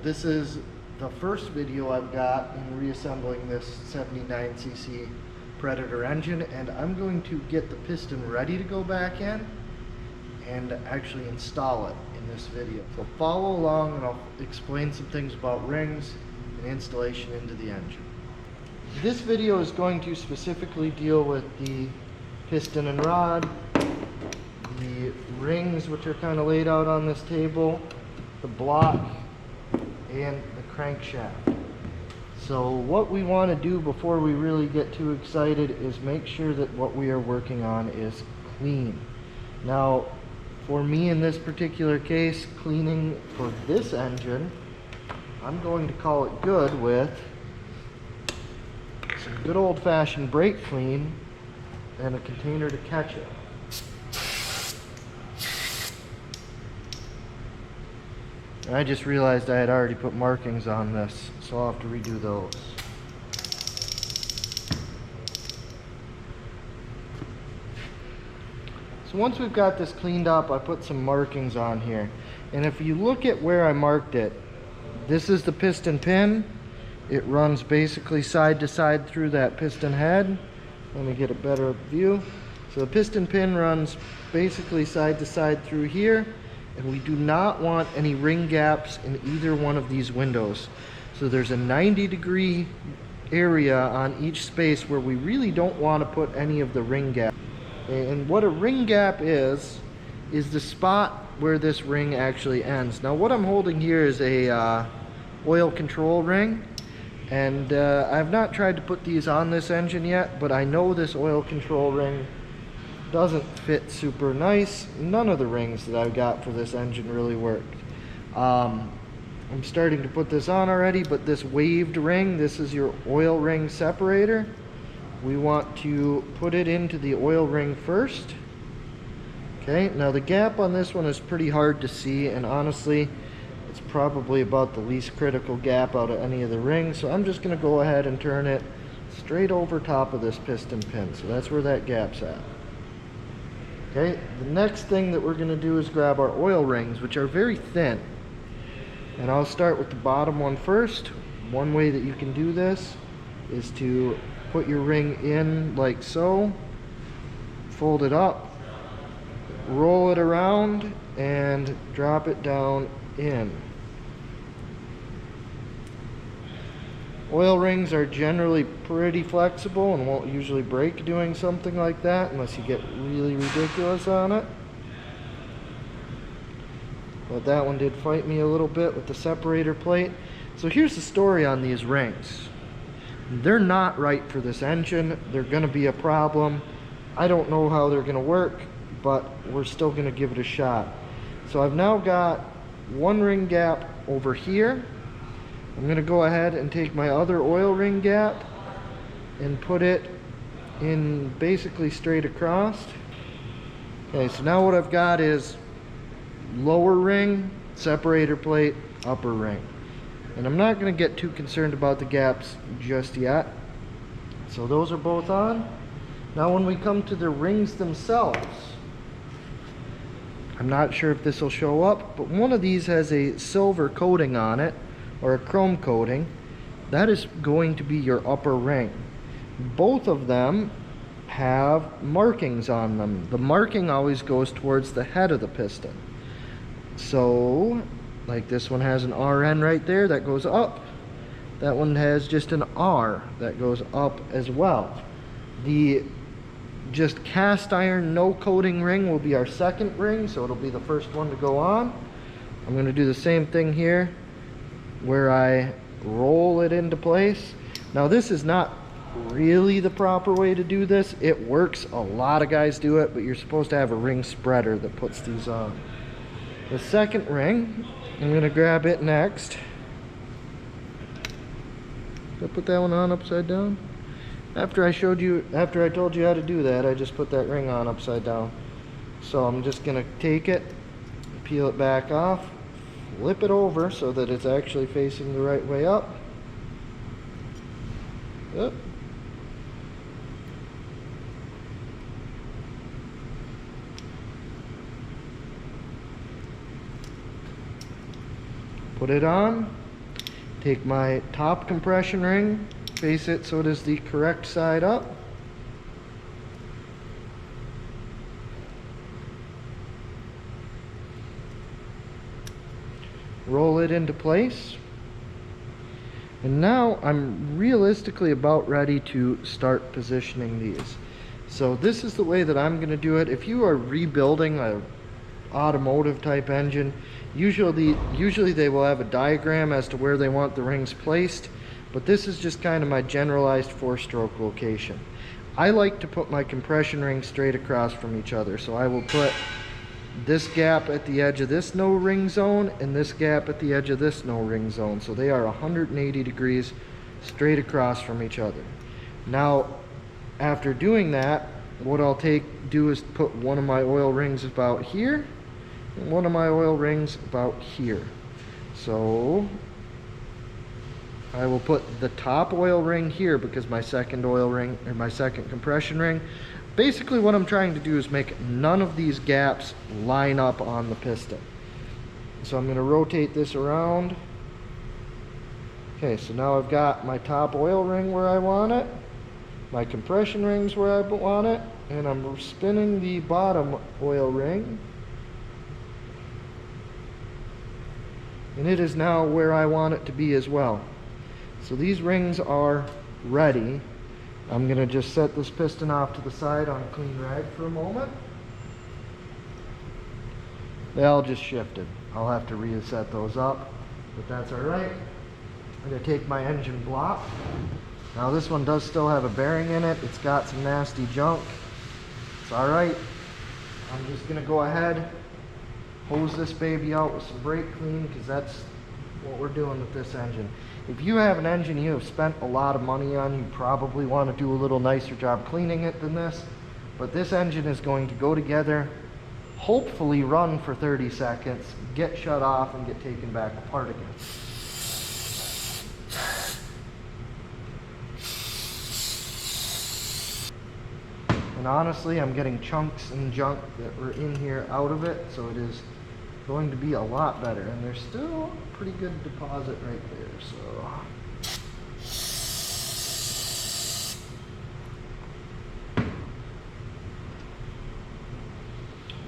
this is the first video I've got in reassembling this 79cc Predator engine, and I'm going to get the piston ready to go back in and actually install it in this video. So follow along and I'll explain some things about rings and installation into the engine. This video is going to specifically deal with the piston and rod, the rings which are kind of laid out on this table, the block, and the crankshaft. So what we want to do before we really get too excited is make sure that what we are working on is clean. Now, for me in this particular case, cleaning for this engine, I'm going to call it good with some good old-fashioned brake clean and a container to catch it. I just realized I had already put markings on this, so I'll have to redo those. So once we've got this cleaned up, I put some markings on here. And if you look at where I marked it, this is the piston pin. It runs basically side to side through that piston head. Let me get a better view. So the piston pin runs basically side to side through here, and we do not want any ring gaps in either one of these windows. So there's a 90-degree area on each space where we really don't want to put any of the ring gaps. And what a ring gap is the spot where this ring actually ends. Now what I'm holding here is a oil control ring, and I've not tried to put these on this engine yet, but I know this oil control ring doesn't fit super nice. None of the rings that I've got for this engine really worked. I'm starting to put this on already, but this waved ring, this is your oil ring separator. We want to put it into the oil ring first. Okay, now the gap on this one is pretty hard to see, and honestly, it's probably about the least critical gap out of any of the rings. So I'm just going to go ahead and turn it straight over top of this piston pin. So that's where that gap's at. Okay, the next thing that we're going to do is grab our oil rings, which are very thin. And I'll start with the bottom one first. One way that you can do this is to put your ring in like so, fold it up, roll it around, and drop it down in. Oil rings are generally pretty flexible and won't usually break doing something like that unless you get really ridiculous on it. But that one did fight me a little bit with the separator plate. So here's the story on these rings. They're not right for this engine. They're going to be a problem. I don't know how they're going to work, but we're still going to give it a shot. So I've now got one ring gap over here. I'm going to go ahead and take my other oil ring gap and put it in basically straight across. Okay, so now what I've got is lower ring, separator plate, upper ring. And I'm not going to get too concerned about the gaps just yet. So those are both on. Now when we come to the rings themselves, I'm not sure if this will show up, but one of these has a silver coating on it, or a chrome coating. That is going to be your upper ring. Both of them have markings on them. The marking always goes towards the head of the piston. So like this one has an RN right there, that goes up. That one has just an R, that goes up as well. The just cast iron no coating ring will be our second ring, so it'll be the first one to go on. I'm going to do the same thing here where I roll it into place. Now this is not really the proper way to do this. It works, a lot of guys do it, but you're supposed to have a ring spreader that puts these on. The second ring, I'm going to grab it next. Did I put that one on upside down? After I told you how to do that, I just put that ring on upside down. So I'm just going to take it, peel it back off, flip it over so that it's actually facing the right way up. Yep. Put it on, Take my top compression ring, face it so it is the correct side up. Roll it into place. And now I'm realistically about ready to start positioning these. So this is the way that I'm going to do it. If you are rebuilding a automotive type engine, usually they will have a diagram as to where they want the rings placed, but this is just kind of my generalized 4-stroke location. I like to put my compression rings straight across from each other, so I will put this gap at the edge of this no ring zone and this gap at the edge of this no ring zone, so they are 180 degrees straight across from each other. Now after doing that, what I'll do is put one of my oil rings about here and one of my oil rings about here. So I will put the top oil ring here because my second oil ring, or my second compression ring. Basically what I'm trying to do is make none of these gaps line up on the piston. So I'm going to rotate this around. Okay, so now I've got my top oil ring where I want it, my compression rings where I want it, and I'm spinning the bottom oil ring. And it is now where I want it to be as well. So these rings are ready. I'm going to just set this piston off to the side on a clean rag for a moment. They all just shifted. I'll have to reset those up, but that's alright. I'm going to take my engine block. Now this one does still have a bearing in it. It's got some nasty junk. It's alright. I'm just going to go ahead, hose this baby out with some brake clean, because that's what we're doing with this engine. If you have an engine you have spent a lot of money on, you probably want to do a little nicer job cleaning it than this. But this engine is going to go together, hopefully run for 30 seconds, get shut off, and get taken back apart again. And honestly, I'm getting chunks and junk that were in here out of it, so it is going to be a lot better. And there's still a pretty good deposit right there, so.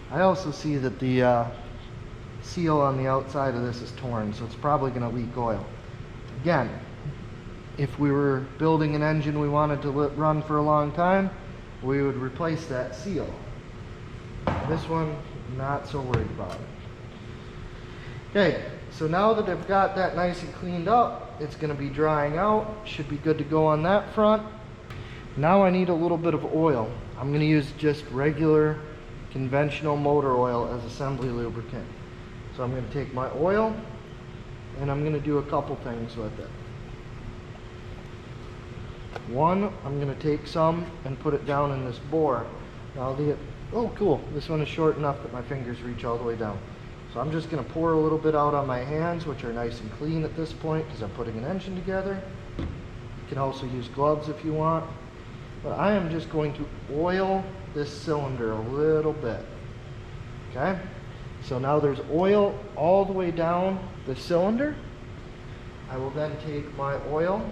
I also see that the seal on the outside of this is torn, so it's probably going to leak oil. Again, if we were building an engine we wanted to run for a long time, we would replace that seal. This one, not so worried about it. Okay, so now that I've got that nice and cleaned up, it's going to be drying out. Should be good to go on that front. Now I need a little bit of oil. I'm going to use just regular conventional motor oil as assembly lubricant. So I'm going to take my oil and I'm going to do a couple things with it. One, I'm going to take some and put it down in this bore. Now oh cool, this one is short enough that my fingers reach all the way down. So I'm just going to pour a little bit out on my hands, which are nice and clean at this point because I'm putting an engine together. You can also use gloves if you want. But I am just going to oil this cylinder a little bit. Okay? So now there's oil all the way down the cylinder. I will then take my oil,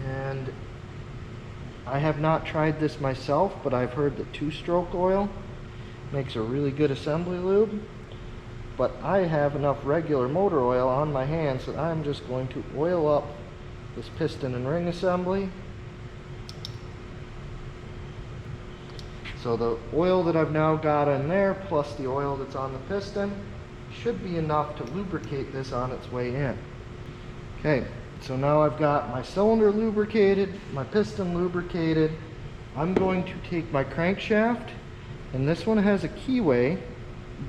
and I have not tried this myself, but I've heard that 2-stroke oil makes a really good assembly lube. But I have enough regular motor oil on my hands that I'm just going to oil up this piston and ring assembly. So the oil that I've now got in there, plus the oil that's on the piston, should be enough to lubricate this on its way in. Okay, so now I've got my cylinder lubricated, my piston lubricated. I'm going to take my crankshaft, and this one has a keyway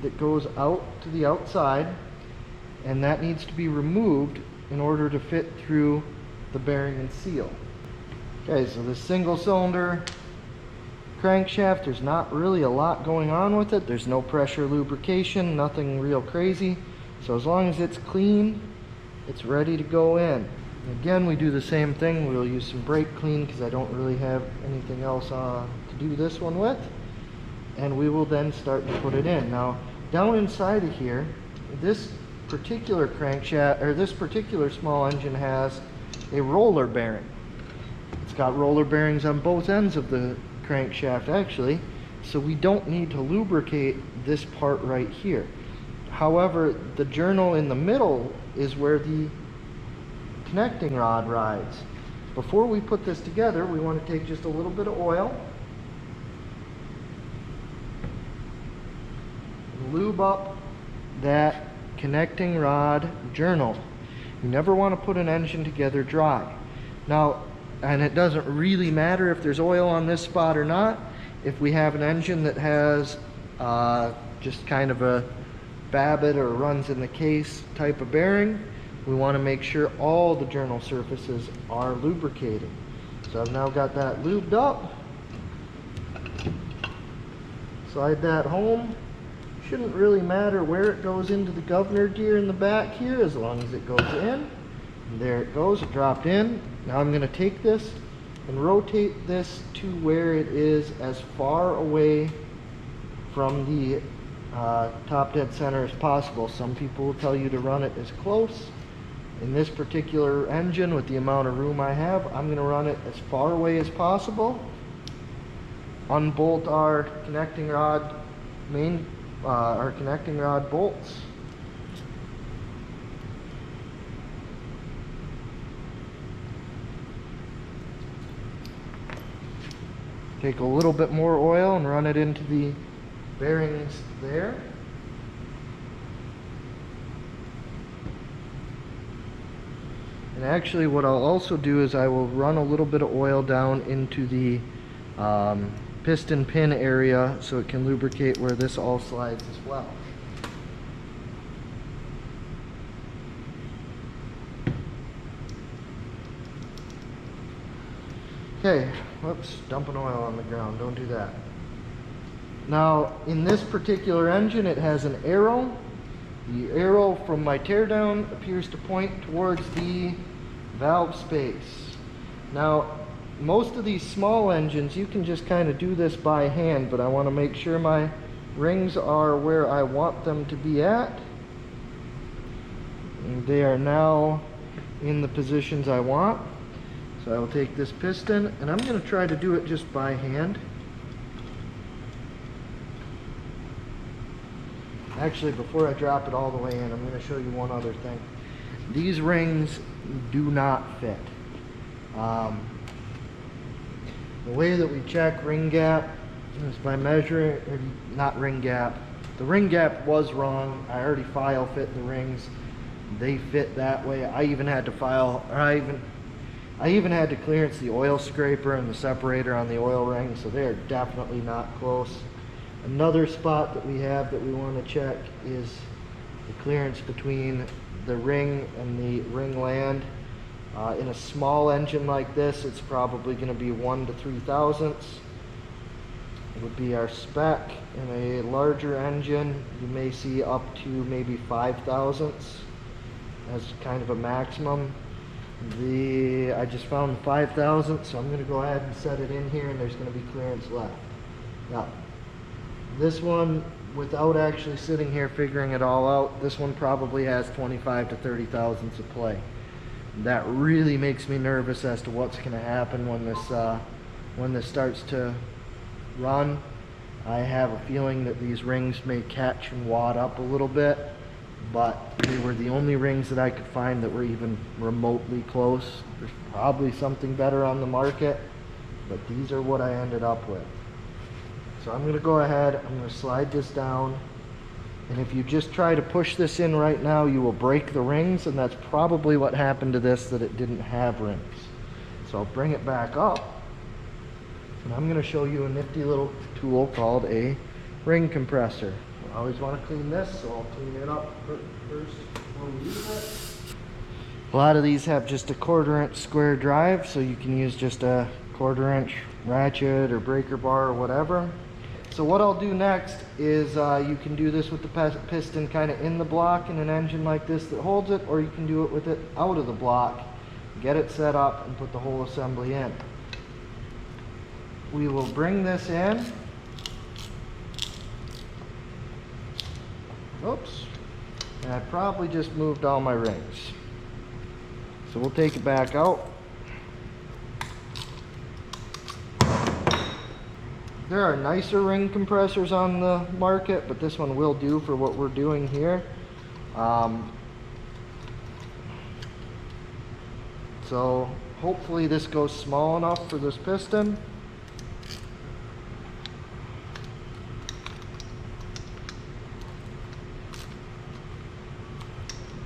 that goes out to the outside, and that needs to be removed in order to fit through the bearing and seal. Okay, so this single cylinder crankshaft, there's not really a lot going on with it. There's no pressure lubrication, nothing real crazy. So as long as it's clean, it's ready to go in. Again, we do the same thing. We'll use some brake clean because I don't really have anything else to do this one with. And we will then start to put it in. Now, down inside of here, this particular crankshaft, or this particular small engine, has a roller bearing. It's got roller bearings on both ends of the crankshaft actually, so we don't need to lubricate this part right here. However, the journal in the middle is where the connecting rod rides. Before we put this together, we want to take just a little bit of oil and lube up that connecting rod journal. You never want to put an engine together dry. Now, and it doesn't really matter if there's oil on this spot or not. If we have an engine that has just kind of a Babbitt or runs in the case type of bearing, we want to make sure all the journal surfaces are lubricated. So I've now got that lubed up. Slide that home. Shouldn't really matter where it goes into the governor gear in the back here, as long as it goes in. And there it goes, it dropped in. Now I'm going to take this and rotate this to where it is as far away from the top dead center as possible. Some people will tell you to run it as close. In this particular engine, with the amount of room I have, I'm going to run it as far away as possible. Unbolt our connecting rod our connecting rod bolts. Take a little bit more oil and run it into the bearings there. And actually what I'll also do is I will run a little bit of oil down into the piston pin area so it can lubricate where this all slides as well. Okay, whoops, dumping oil on the ground, don't do that. Now, in this particular engine, it has an arrow. The arrow from my teardown appears to point towards the valve space. Now, most of these small engines, you can just kind of do this by hand, but I want to make sure my rings are where I want them to be at. And they are now in the positions I want. So I will take this piston, and I'm going to try to do it just by hand. Actually, before I drop it all the way in, I'm going to show you one other thing. These rings do not fit. The way that we check ring gap is by measuring, or not ring gap. The ring gap was wrong. I already file fit the rings. They fit that way. I even had to I even had to clearance the oil scraper and the separator on the oil ring, so they are definitely not close. Another spot that we have that we want to check is the clearance between the ring and the ring land. In a small engine like this, it's probably going to be 1 to 3 thousandths. It would be our spec. In a larger engine, you may see up to maybe 5 thousandths as kind of a maximum. I just found 5 thousandths, so I'm going to go ahead and set it in here, and there's going to be clearance left. Now, this one, without actually sitting here figuring it all out, this one probably has 25 to 30 thousandths of play. That really makes me nervous as to what's going to happen when this starts to run. I have a feeling that these rings may catch and wad up a little bit, but they were the only rings that I could find that were even remotely close. There's probably something better on the market, but these are what I ended up with. So I'm going to go ahead, I'm going to slide this down, and if you just try to push this in right now, you will break the rings, and that's probably what happened to this, that it didn't have rings. So I'll bring it back up, and I'm going to show you a nifty little tool called a ring compressor. I always want to clean this, so I'll clean it up first before we use it. A lot of these have just a 1/4 inch square drive, so you can use just a 1/4 inch ratchet or breaker bar or whatever. So what I'll do next is you can do this with the piston kind of in the block in an engine like this that holds it, or you can do it with it out of the block, get it set up, and put the whole assembly in. We will bring this in. Oops. And I probably just moved all my rings. So we'll take it back out. There are nicer ring compressors on the market, but this one will do for what we're doing here. So hopefully this goes small enough for this piston.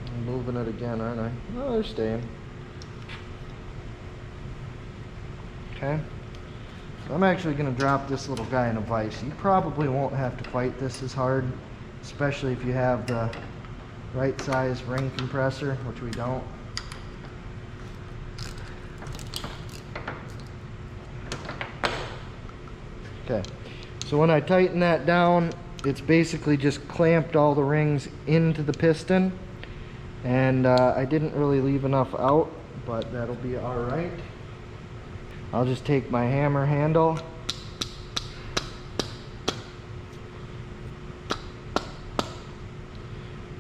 I'm moving it again, aren't I? Oh, they're staying. Okay. So I'm actually going to drop this little guy in a vise. You probably won't have to fight this as hard, especially if you have the right size ring compressor, which we don't. Okay, so when I tighten that down, it's basically just clamped all the rings into the piston, and I didn't really leave enough out, but that'll be all right. I'll just take my hammer handle,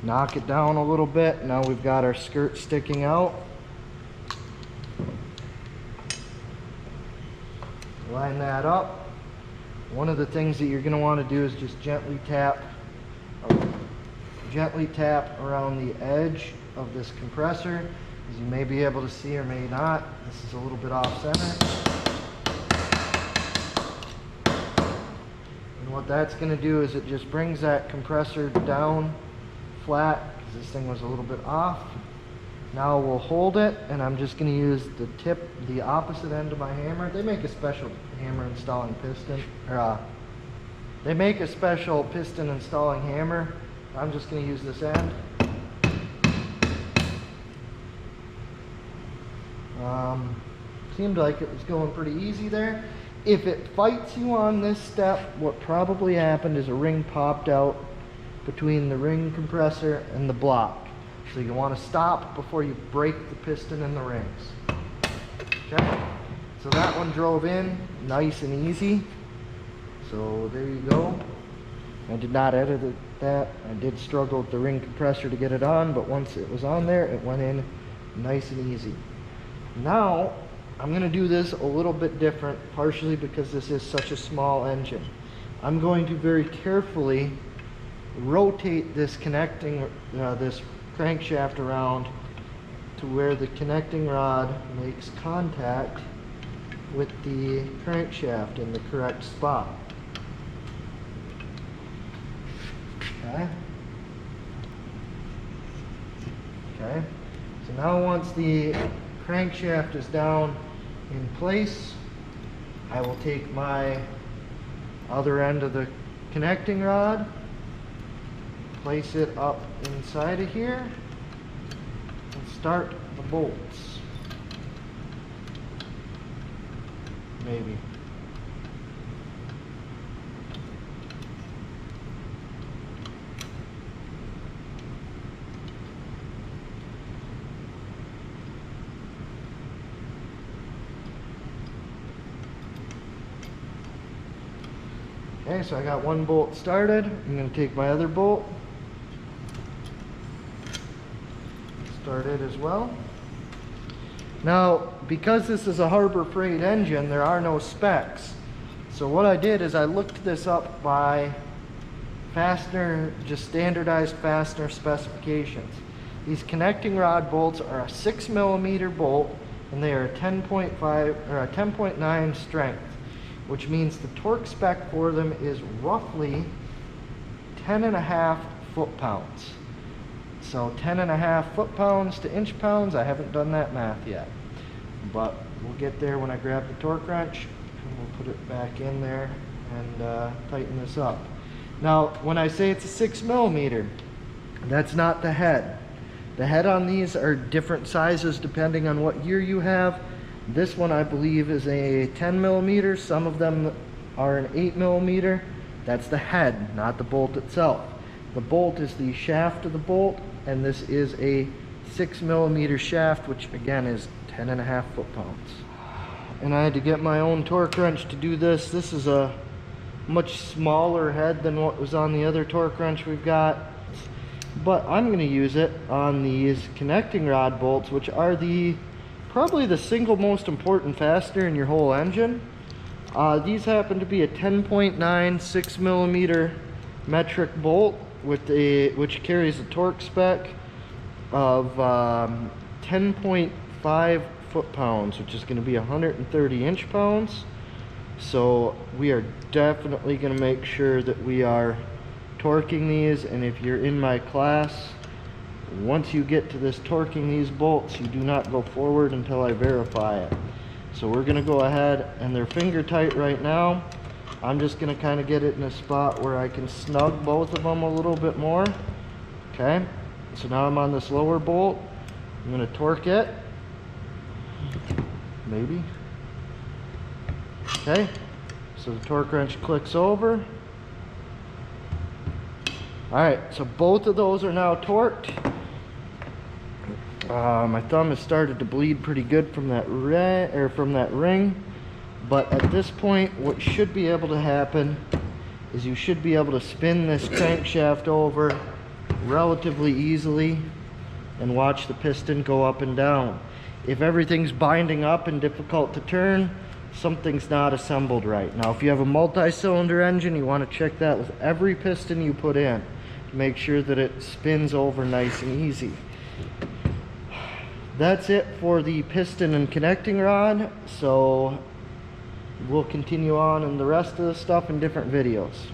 knock it down a little bit. Now we've got our skirt sticking out. Line that up. One of the things that you're going to want to do is just gently tap around the edge of this compressor. As you may be able to see or may not, this is a little bit off center. And what that's going to do is it just brings that compressor down flat, because this thing was a little bit off. Now we'll hold it, and I'm just going to use the opposite end of my hammer. They make a special hammer installing piston, they make a special piston installing hammer. I'm just going to use this end. Seemed like it was going pretty easy there. If it fights you on this step, what probably happened is a ring popped out between the ring compressor and the block. So you want to stop before you break the piston in the rings. Okay, so that one drove in nice and easy. So there you go. I did not edit that. I did struggle with the ring compressor to get it on, but once it was on there, it went in nice and easy. Now, I'm going to do this a little bit different, partially because this is such a small engine. I'm going to very carefully rotate this this crankshaft around to where the connecting rod makes contact with the crankshaft in the correct spot. Okay. Okay. So now once the crankshaft is down in place, I will take my other end of the connecting rod, place it up inside of here, and start the bolts. Maybe. Okay, so I got one bolt started. I'm going to take my other bolt, start it as well. Now, because this is a Harbor Freight engine, there are no specs. So what I did is I looked this up by fastener, just standardized fastener specifications. These connecting rod bolts are a 6mm bolt, and they are a 10.5 or a 10.9 strength, which means the torque spec for them is roughly 10.5 foot-pounds. So 10.5 foot-pounds to inch-pounds, I haven't done that math yet. But we'll get there when I grab the torque wrench, and we'll put it back in there and tighten this up. Now, when I say it's a 6mm, that's not the head. The head on these are different sizes depending on what year you have. This one, I believe, is a 10mm. Some of them are an 8mm. That's the head, not the bolt itself. The bolt is the shaft of the bolt, and this is a 6mm shaft, which again is 10.5 foot-pounds. And I had to get my own torque wrench to do this. This is a much smaller head than what was on the other torque wrench we've got. but I'm going to use it on these connecting rod bolts, which are probably the single most important fastener in your whole engine. These happen to be a 10.9 6mm metric bolt which carries a torque spec of 10.5 foot-pounds, which is going to be 130 inch-pounds. So we are definitely going to make sure that we are torquing these, and if you're in my class, once you get to this torquing these bolts, you do not go forward until I verify it. So we're going to go ahead, and they're finger tight right now. I'm just going to kind of get it in a spot where I can snug both of them a little bit more. Okay, so now I'm on this lower bolt. I'm going to torque it. Maybe. Okay, so the torque wrench clicks over. Alright, so both of those are now torqued. My thumb has started to bleed pretty good from that ring. But at this point, what should be able to happen is you should be able to spin this crankshaft over relatively easily and watch the piston go up and down. If everything's binding up and difficult to turn, something's not assembled right. Now, if you have a multi-cylinder engine, you want to check that with every piston you put in to make sure that it spins over nice and easy. That's it for the piston and connecting rod. So we'll continue on in the rest of the stuff in different videos.